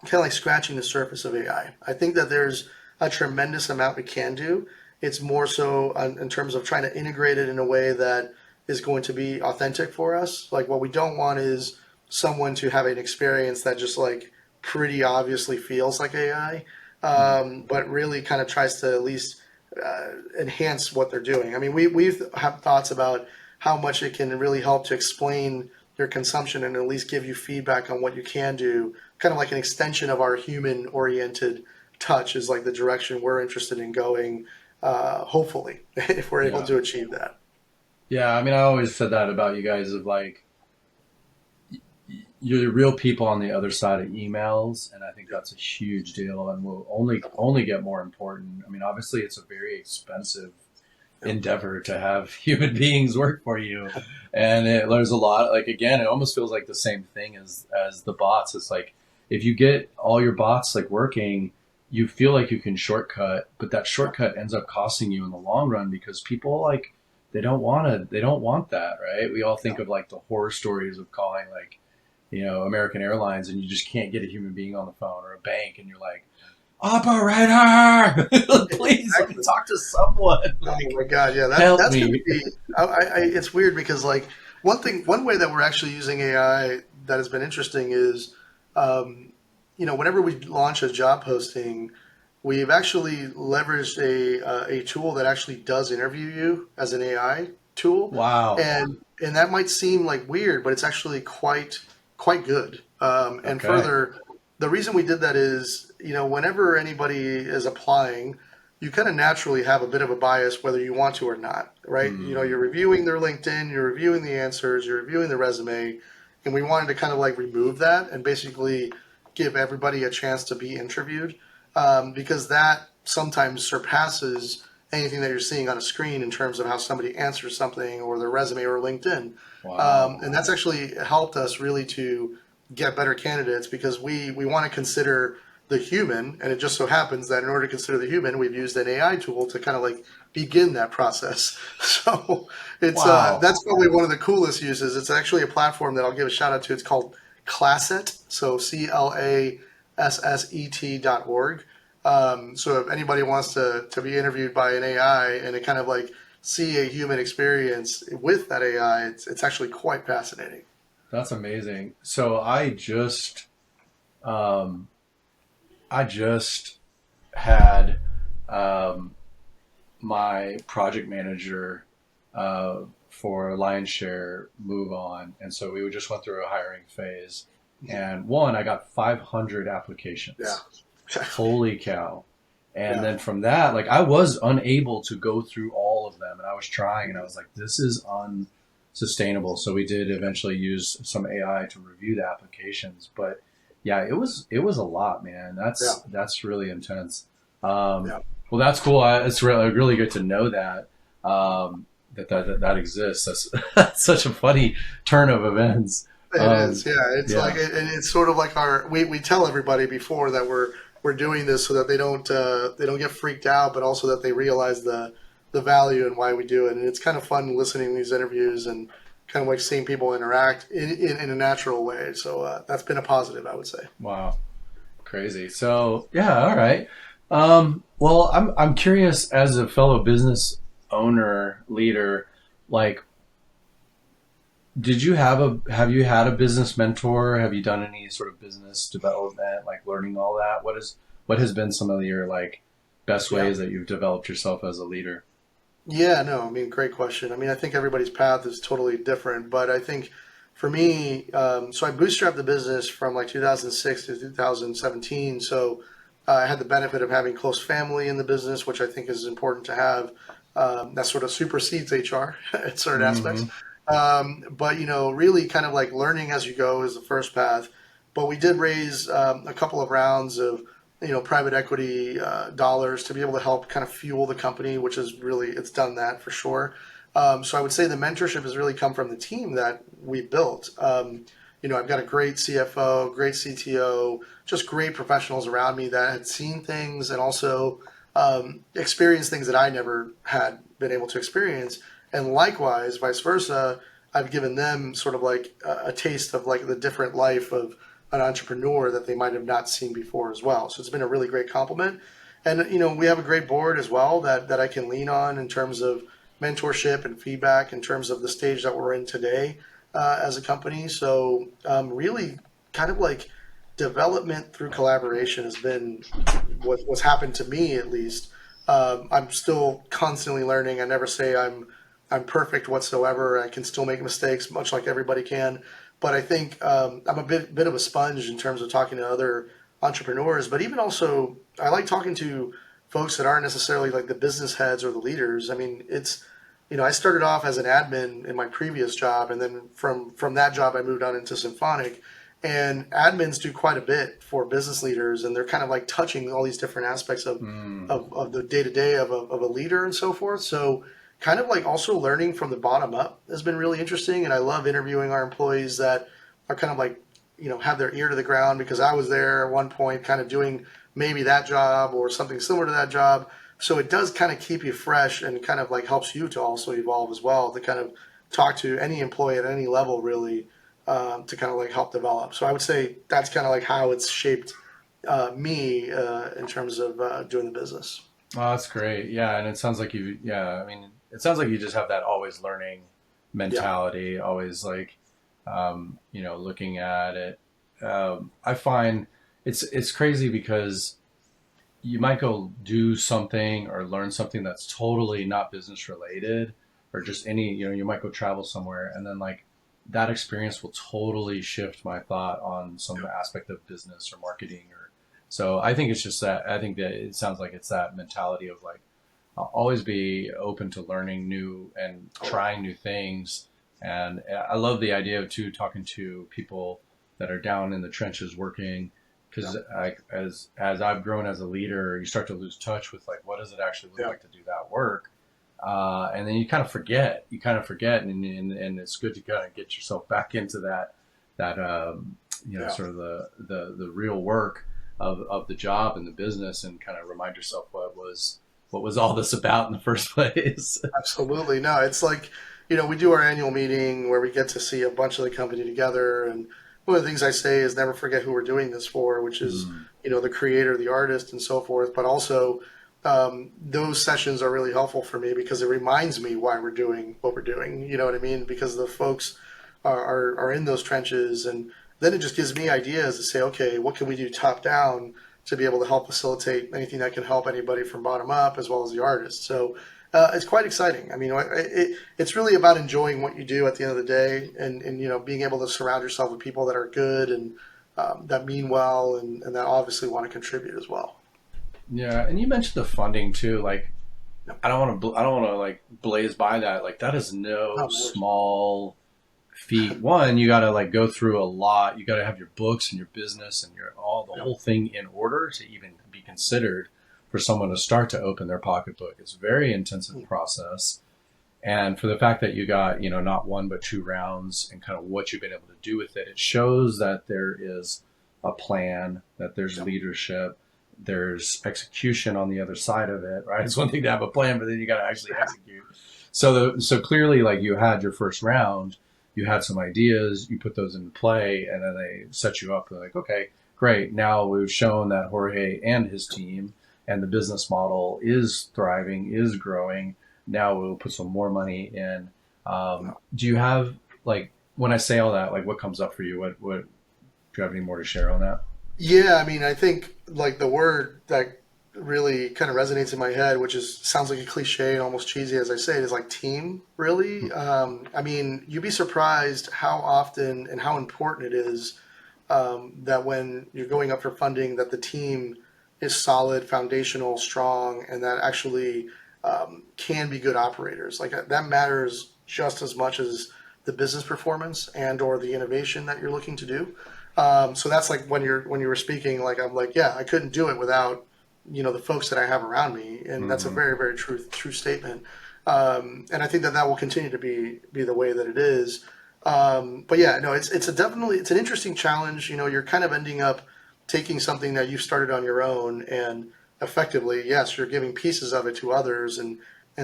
kind of like scratching the surface of AI. I think that there's a tremendous amount we can do. It's more so in terms of trying to integrate it in a way that is going to be authentic for us. Like what we don't want is someone to have an experience that just like pretty obviously feels like AI, Mm. but really kind of tries to at least enhance what they're doing. I mean, we've have thoughts about how much it can really help to explain your consumption and at least give you feedback on what you can do, kind of like an extension of our human oriented touch is like the direction we're interested in going, hopefully, if we're able Yeah. to achieve that. Yeah. I mean, I always said that about you guys of like, you're the real people on the other side of emails, and I think that's a huge deal, and will only get more important. I mean, obviously, it's a very expensive endeavor to have human beings work for you. And there's a lot, like, again, it almost feels like the same thing as the bots. It's like, if you get all your bots like working, you feel like you can shortcut, but that shortcut ends up costing you in the long run, because people, like, they don't want that, right? We all think of like the horror stories of calling, like, American Airlines, and you just can't get a human being on the phone, or a bank, and you're like, operator, please let me Exactly. talk to someone. Oh Like, my God, yeah, help that's going to me. be. It's weird because like one way that we're actually using AI that has been interesting is, um, whenever we launch a job posting, we've actually leveraged a tool that actually does interview you as an AI tool, Wow. and that might seem like weird, but it's actually quite good. And Okay. further, the reason we did that is, whenever anybody is applying, you kind of naturally have a bit of a bias whether you want to or not, right? Hmm. You're reviewing their LinkedIn, you're reviewing the answers, you're reviewing the resume, and we wanted to kind of like remove that and basically give everybody a chance to be interviewed, because that sometimes surpasses anything that you're seeing on a screen in terms of how somebody answers something or their resume or LinkedIn. Wow. And that's actually helped us really to get better candidates because we want to consider the human, and it just so happens that in order to consider the human, we've used an AI tool to kind of like begin that process. So it's Wow. that's probably one of the coolest uses. It's actually a platform that I'll give a shout out to. It's called Classet, so CLASSET.org. So if anybody wants to be interviewed by an AI and to kind of like see a human experience with that AI, it's actually quite fascinating. That's amazing. So um, I just had um, my project manager for Lion's Share move on, and so we just went through a hiring phase. And one, I got 500 Yeah, applications. Holy cow! And yeah, then from that, like, I was unable to go through all of them, and I was trying, and I was like, this is unsustainable. So we did eventually use some AI to review the applications, but yeah, it was a lot, man. yeah, That's really intense. Um, yeah. well, that's cool. It's really good to know that that exists. That's, that's such a funny turn of events. It is, Um, yeah. It's like yeah. it's sort of like we tell everybody before that we're doing this so that they don't get freaked out, but also that they realize the value and why we do it. And it's kind of fun listening to these interviews and kind of like seeing people interact in a natural way. So that's been a positive, I would say. Wow. Crazy. So yeah, all right. Well, I'm curious, as a fellow business owner leader, like, have you had a business mentor? Have you done any sort of business development, like learning all that? What has been some of your, like, best Yeah. ways that you've developed yourself as a leader? Yeah, no, I mean, great question. I mean, I think everybody's path is totally different, but I think for me, so I bootstrapped the business from like 2006 to 2017. So I had the benefit of having close family in the business, which I think is important to have. That sort of supersedes HR at certain aspects. Mm-hmm. But really kind of like learning as you go is the first path. But we did raise a couple of rounds of private equity dollars to be able to help kind of fuel the company, which is really it's done that for sure. So I would say the mentorship has really come from the team that we built. I've got a great CFO, great CTO, just great professionals around me that had seen things and also experienced things that I never had been able to experience. And likewise, vice versa, I've given them sort of like a taste of like the different life of an entrepreneur that they might have not seen before as well. So it's been a really great compliment. And we have a great board as well that I can lean on in terms of mentorship and feedback in terms of the stage that we're in today as a company. So really kind of like development through collaboration has been what's happened to me at least. I'm still constantly learning. I never say I'm perfect whatsoever. I can still make mistakes, much like everybody can. But I think I'm a bit of a sponge in terms of talking to other entrepreneurs. But even also, I like talking to folks that aren't necessarily like the business heads or the leaders. I mean, it's I started off as an admin in my previous job, and then from that job, I moved on into Symphonic. And admins do quite a bit for business leaders, and they're kind of like touching all these different aspects Mm. of the day to day of a leader and so forth. So kind of like also learning from the bottom up has been really interesting. And I love interviewing our employees that are kind of like, have their ear to the ground, because I was there at one point kind of doing maybe that job or something similar to that job. So it does kind of keep you fresh and kind of like helps you to also evolve as well, to kind of talk to any employee at any level really, to kind of like help develop. So I would say that's kind of like how it's shaped me in terms of doing the business. Oh, that's great. Yeah, and it sounds like it sounds like you just have that always learning Yeah. mentality, always like, looking at it. I find it's crazy because you might go do something or learn something that's totally not business related, or just any, you might go travel somewhere, and then like that experience will totally shift my thought on some aspect of business or marketing. Or so I think it's just that, I think that it sounds like it's that mentality of like, I'll always be open to learning new and trying new things. And I love the idea of too talking to people that are down in the trenches working, because as I've grown as a leader, you start to lose touch with like, what does it actually look like to do that work, and then you kind of forget, and it's good to kind of get yourself back into that sort of the real work of the job and the business, and kind of remind yourself what was all this about in the first place. Absolutely. No, it's like, we do our annual meeting where we get to see a bunch of the company together. And one of the things I say is never forget who we're doing this for, which is, Mm, the creator, the artist, and so forth. But also, those sessions are really helpful for me because it reminds me why we're doing what we're doing. You know what I mean? Because the folks are in those trenches. And then it just gives me ideas to say, okay, what can we do top down to be able to help facilitate anything that can help anybody from bottom up as well as the artist. So it's quite exciting. I mean, it's really about enjoying what you do at the end of the day, and being able to surround yourself with people that are good and that mean well, and that obviously want to contribute as well. yeah, and you mentioned the funding too. Like, I don't want to like blaze by that. Like, that is no Of course. small feat. One, you got to like go through a lot. You got to have your books and your business and your all the Yeah. whole thing in order to even be considered for someone to start to open their pocketbook. It's a very intensive process. And for the fact that you got, not one but two rounds, and kind of what you've been able to do with it, it shows that there is a plan, that there's Yeah. leadership, there's execution on the other side of it, right? It's one thing to have a plan, but then you got to actually execute. So clearly, like, you had your first round, you had some ideas, you put those into play, and then they set you up. They're like, okay, great. Now we've shown that Jorge and his team and the business model is thriving, is growing. Now we'll put some more money in. Do you have, like, when I say all that, like, what comes up for you? What do you have any more to share on that? Yeah, I mean, I think like the word that really kind of resonates in my head, which is sounds like a cliche and almost cheesy as I say it, is like team. Really, I mean, you'd be surprised how often and how important it is that when you're going up for funding, that the team is solid, foundational, strong, and that actually can be good operators. Like that matters just as much as the business performance and or the innovation that you're looking to do. So that's like when you were speaking, like I'm like, yeah, I couldn't do it without the folks that I have around me, and that's a Mm-hmm. very very true statement. And I think that that will continue to be the way that it is. But yeah, no, it's a definitely it's an interesting challenge. You're kind of ending up taking something that you started on your own, and effectively, yes, you're giving pieces of it to others and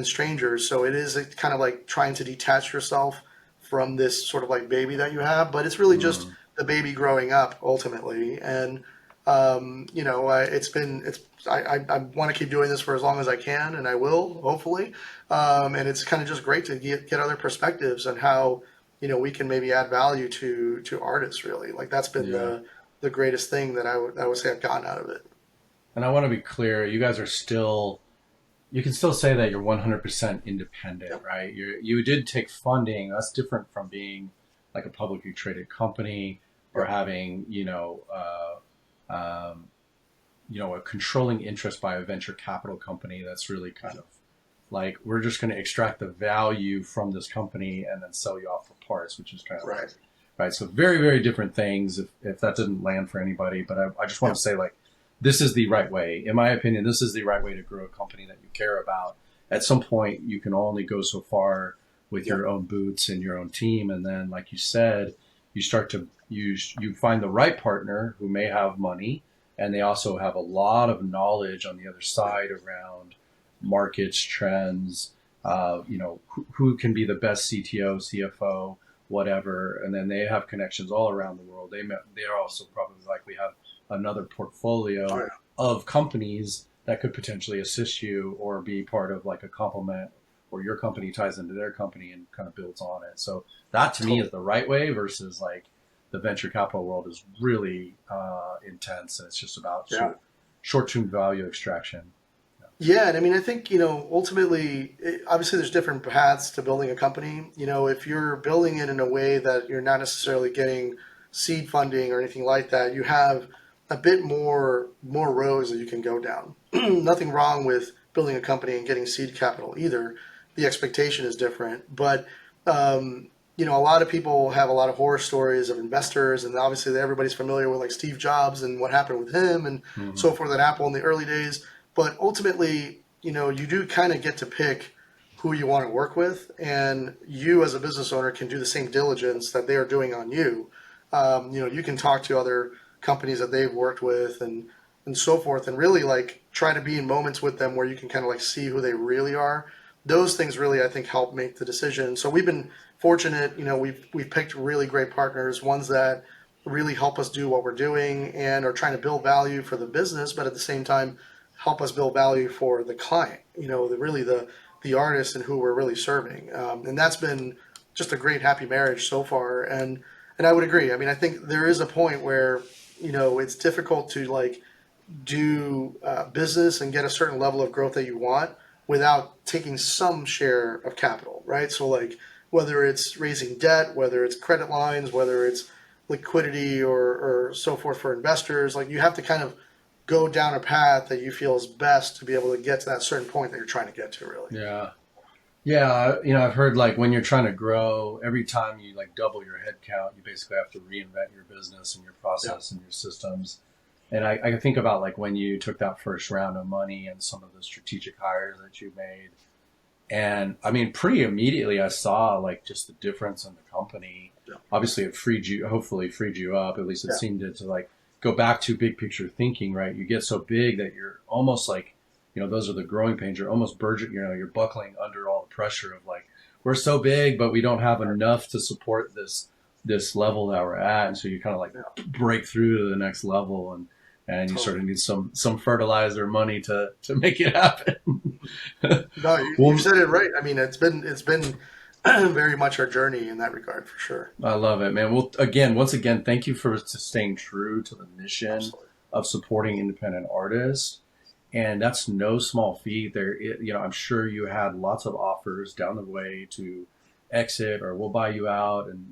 strangers. So it is kind of like trying to detach yourself from this sort of like baby that you have, but it's really just Mm. the baby growing up ultimately. And it's I want to keep doing this for as long as I can, and I will hopefully. And it's kind of just great to get other perspectives on how we can maybe add value to artists. Really, like that's been Yeah. the greatest thing that I would say I've gotten out of it. And I want to be clear, you guys are still, you can still say that you're 100% independent, Yep. right? You did take funding. That's different from being like a publicly traded company, or Yep. having, a controlling interest by a venture capital company that's really kind of like, we're just going to extract the value from this company and then sell you off for parts, which is kind of like, Right. right. So very, very different things, if that didn't land for anybody. But I just want Yep. to say, like, this is the right way. In my opinion, this is the right way to grow a company that you care about at some point you can only go so far with Yep. your own boots and your own team. And then, like you said, you start to you find the right partner who may have money, and they also have a lot of knowledge on the other side around markets, trends, who can be the best CTO, CFO, whatever. And then they have connections all around the world. They are also probably likely have another Oh, portfolio yeah. of companies that could potentially assist you or be part of like a complement, or your company ties into their company and kind of builds on it. So that to me is Totally. the right way versus like the venture capital world is really intense, and it's just about Yeah. short-term value extraction. Yeah, and I mean, I think, ultimately, obviously, there's different paths to building a company. If you're building it in a way that you're not necessarily getting seed funding or anything like that, you have a bit more roads that you can go down. Nothing wrong with building a company and getting seed capital either. The expectation is different, but a lot of people have a lot of horror stories of investors, and obviously everybody's familiar with like Steve Jobs and what happened with him and Mm-hmm. so forth at Apple in the early days. But ultimately, you do kind of get to pick who you want to work with, and you as a business owner can do the same diligence that they are doing on you. You can talk to other companies that they've worked with and so forth, and really like try to be in moments with them where you can kind of like see who they really are. Those things really, I think, help make the decision. So we've been fortunate. We've picked really great partners, ones that really help us do what we're doing and are trying to build value for the business, but at the same time help us build value for the client. The artist and who we're really serving, and that's been just a great happy marriage so far. And I would agree. I mean, I think there is a point where it's difficult to like do business and get a certain level of growth that you want without taking some share of capital, right? So like whether it's raising debt, whether it's credit lines, whether it's liquidity or so forth for investors, like you have to kind of go down a path that you feel is best to be able to get to that certain point that you're trying to get to, really. Yeah. Yeah, I've heard like when you're trying to grow, every time you like double your head count, you basically have to reinvent your business and your Yeah. process and your systems. And I think about like when you took that first round of money and some of the strategic hires that you made. And I mean, pretty immediately I saw like just the difference in the company. Yeah. Obviously, it hopefully freed you up. At least it Yeah. seemed to like go back to big picture thinking, right? You get so big that you're almost like, those are the growing pains. You're almost you're buckling under all the pressure of like, we're so big, but we don't have enough to support this level that we're at. And so you kind of like Yeah. break through to the next level, and you sort Totally. of need some fertilizer money to make it happen. No, you've Well, said it right. I mean, it's been very much our journey in that regard for sure. I love it, man. Well, once again, thank you for staying true to the mission Absolutely. of supporting independent artists. And that's no small feat. I'm sure you had lots of offers down the way to exit or we'll buy you out, and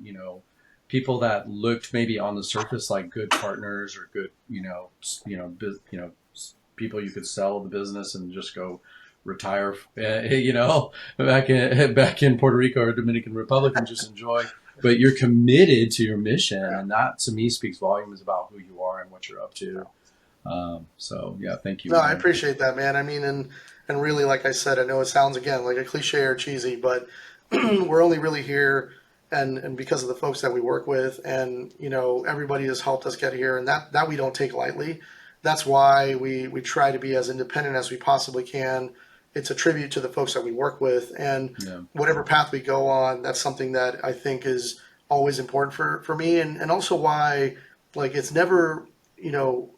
people that looked maybe on the surface like good partners or good, people you could sell the business and just go retire, back in Puerto Rico or Dominican Republic and just enjoy. But you're committed to your mission, Yeah. and that to me speaks volumes about who you are and what you're up to. So yeah, thank you, No, I man. appreciate that, man. I mean, and really, like I said, I know it sounds again like a cliche or cheesy, but we're only really here and because of the folks that we work with, and everybody has helped us get here, and that we don't take lightly. That's why we try to be as independent as we possibly can. It's a tribute to the folks that we work with, and Yeah. whatever path we go on, that's something that I think is always important for me, and also why like it's never you know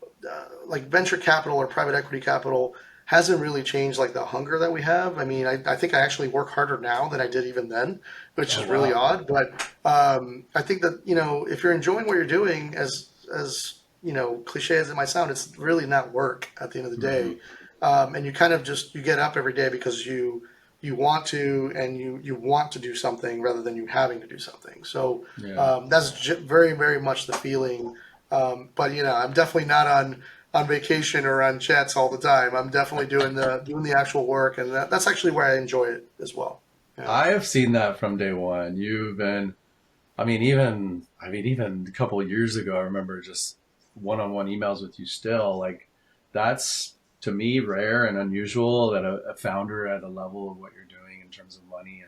like venture capital or private equity capital hasn't really changed like the hunger that we have. I mean, I think I actually work harder now than I did even then, which Oh is really wow. odd. But I think that if you're enjoying what you're doing, as cliche as it might sound, it's really not work at the end of the Hmm. day. And you kind of just you get up every day because you want to and you want to do something rather than you having to do something. So Yeah. that's very very much the feeling. But I'm definitely not on vacation or on chats all the time. I'm definitely doing the actual work, and that's actually where I enjoy it as well. Yeah, I have seen that from day one. You've been, even a couple of years ago, I remember just one-on-one emails with you still. Like, that's to me rare and unusual that a founder at a level of what you're doing in terms of money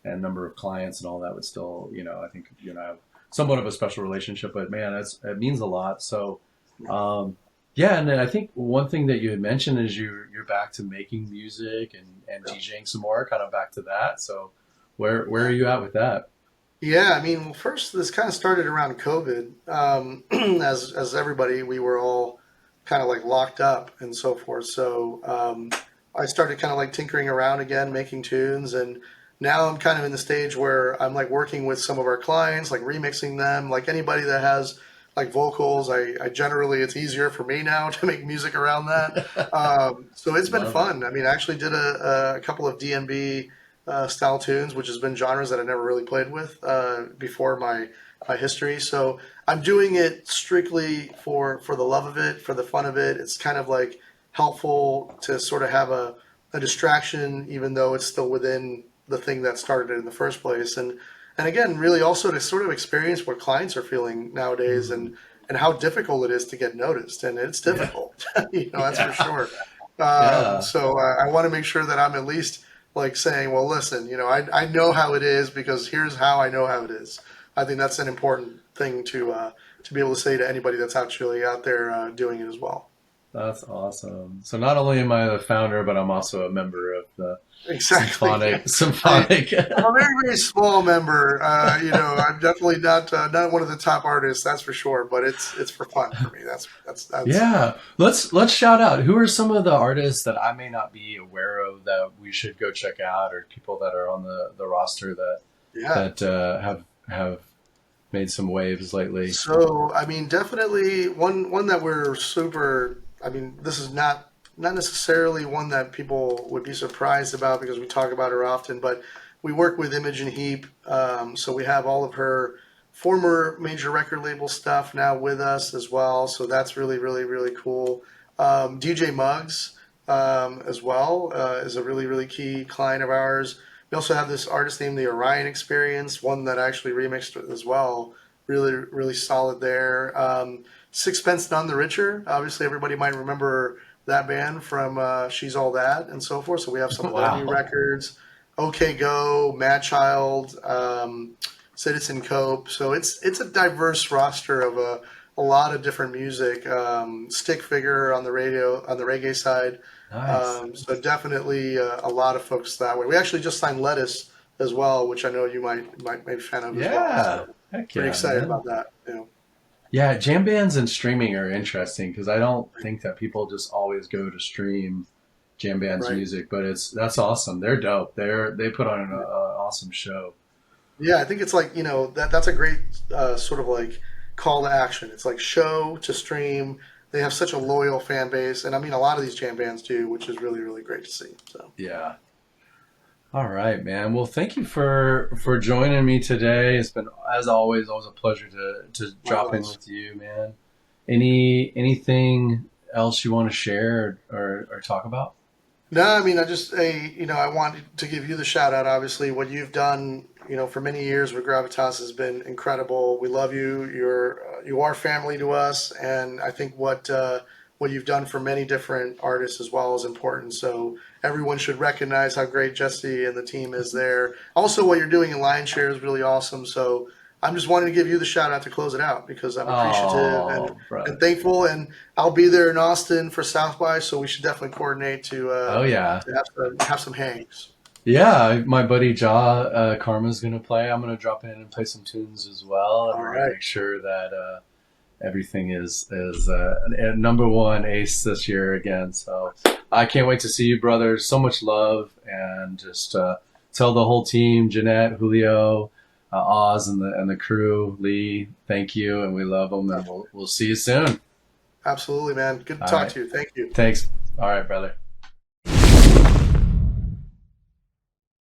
and number of clients and all that would still, I think have somewhat of a special relationship. But man, it means a lot. So yeah, and then I think one thing that you had mentioned is you're back to making music and DJing some more, kind of back to that. So where are you at with that? Yeah, I mean, well, first this kind of started around COVID. As everybody, we were all kind of like locked up and so forth. So I started kind of like tinkering around again, making tunes, and now I'm kind of in the stage where I'm like working with some of our clients, like remixing them. Like anybody that has like vocals, I generally it's easier for me now to make music around that. So it's been Love it. fun. I mean, I actually did a couple of DnB style tunes, which has been genres that I never really played with before my history. So I'm doing it strictly for the love of it, for the fun of it. It's kind of like helpful to sort of have a distraction, even though it's still within the thing that started it in the first place. And again, really also to sort of experience what clients are feeling nowadays Mm. and how difficult it is to get noticed. And it's Yeah. difficult, that's for Yeah. sure. Yeah. So I want to make sure that I'm at least like saying, well, listen, I know how it is because here's how I know how it is. I think that's an important thing to be able to say to anybody that's actually out there doing it as well. That's awesome. So not only am I the founder, but I'm also a member of the Exactly. symphonic I, symphonic. I'm a very, very small member. I'm definitely not one of the top artists, that's for sure. But it's for fun for me. That's Yeah. Let's shout out who are some of the artists that I may not be aware of that we should go check out, or people that are on the roster that yeah. have made some waves lately. So I mean, definitely one that we're super. I mean, this is not necessarily one that people would be surprised about because we talk about her often, but we work with Imogen Heap. So we have all of her former major record label stuff now with us as well. So that's really, really, really cool. DJ Muggs as well is a really, really key client of ours. We also have this artist named the Orion Experience, one that I actually remixed as well. Really, really solid there. Sixpence None the Richer. Obviously, everybody might remember that band from She's All That and so forth. So we have some of their new Wow. records. OK Go, Mad Child, Citizen Cope. So it's a diverse roster of a lot of different music. Stick Figure on the radio on the reggae side. Nice. So definitely a lot of folks that way. We actually just signed Lettuce as well, which I know you might be a fan of as well. Yeah. So Heck pretty yeah, excited man. about that. Yeah, jam bands and streaming are interesting because I don't think that people just always go to stream jam bands Right. music, but that's awesome. They're dope. They put on an awesome show. Yeah, I think it's like, that's a great sort of like call to action. It's like show to stream. They have such a loyal fan base, and I mean a lot of these jam bands do, which is really really great to see. So Yeah. All right, man. Well, thank you for joining me today. It's been, as always a pleasure to drop in likewise. with you, man. Anything else you want to share or talk about? No, I mean, I wanted to give you the shout out. Obviously, what you've done, for many years with Gravitas has been incredible. We love you. You are family to us, and I think what you've done for many different artists as well is important. So everyone should recognize how great Jesse and the team is there. Also, what you're doing in Lionshare is really awesome. So I'm just wanting to give you the shout out to close it out because I'm appreciative and Oh, brother. thankful, and I'll be there in Austin for South by, so we should definitely coordinate Oh yeah. to have some hangs. Yeah, my buddy Jaw Karma's gonna play. I'm gonna drop in and play some tunes as well, and All we're gonna right. make sure that everything is a number one ace this year again. So I can't wait to see you, brother. So much love, and just tell the whole team, Jeanette, Julio, Oz, and the crew, Lee, thank you, and we love them, and we'll see you soon. Absolutely, man. Good to All talk right, to you. Thank you. thanks. All right, brother.